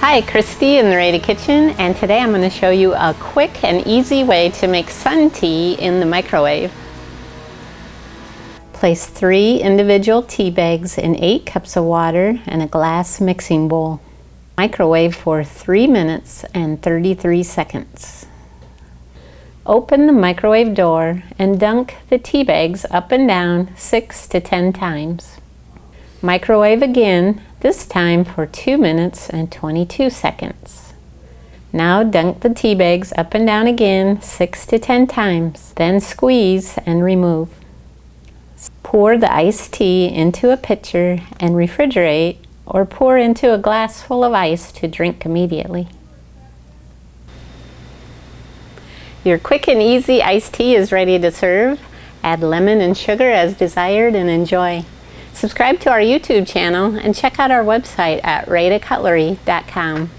Hi, Kristi in the Rada Kitchen, and today I'm going to show you a quick and easy way to make sun tea in the microwave. Place 3 individual tea bags in 8 cups of water and a glass mixing bowl. Microwave for 3 minutes and 33 seconds. Open the microwave door and dunk the tea bags up and down 6 to 10 times. Microwave again, this time for 2 minutes and 22 seconds. Now dunk the tea bags up and down again 6 to 10 times, then squeeze and remove. Pour the iced tea into a pitcher and refrigerate, or pour into a glass full of ice to drink immediately. Your quick and easy iced tea is ready to serve. Add lemon and sugar as desired and enjoy. Subscribe to our YouTube channel and check out our website at radacutlery.com.